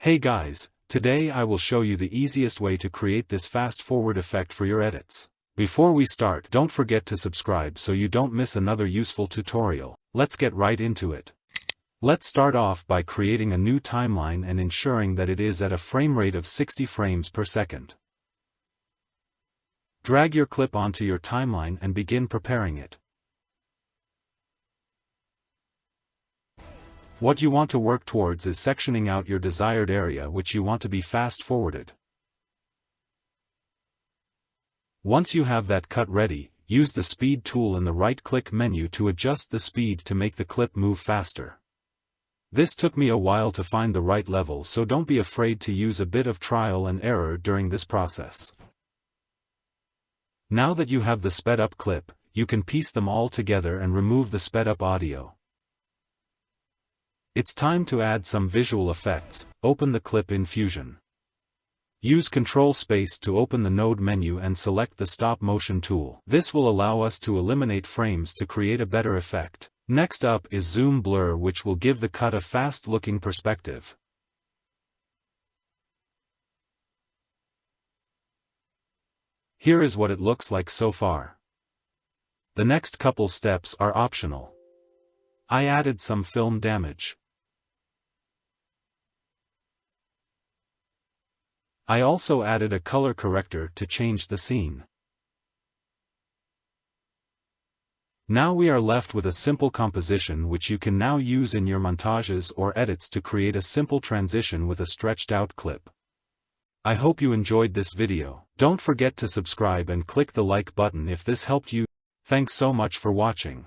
Hey guys, today I will show you the easiest way to create this fast forward effect for your edits. Before we start, don't forget to subscribe so you don't miss another useful tutorial. Let's get right into it. Let's start off by creating a new timeline and ensuring that it is at a frame rate of 60 frames per second. Drag your clip onto your timeline and begin preparing it. What you want to work towards is sectioning out your desired area which you want to be fast-forwarded. Once you have that cut ready, use the Speed tool in the right-click menu to adjust the speed to make the clip move faster. This took me a while to find the right level, so don't be afraid to use a bit of trial and error during this process. Now that you have the sped-up clip, you can piece them all together and remove the sped-up audio. It's time to add some visual effects. Open the clip in Fusion. Use Ctrl Space to open the node menu and select the Stop Motion tool. This will allow us to eliminate frames to create a better effect. Next up is Zoom Blur, which will give the cut a fast-looking perspective. Here is what it looks like so far. The next couple steps are optional. I added some film damage. I also added a color corrector to change the scene. Now we are left with a simple composition which you can now use in your montages or edits to create a simple transition with a stretched out clip. I hope you enjoyed this video. Don't forget to subscribe and click the like button if this helped you. Thanks so much for watching.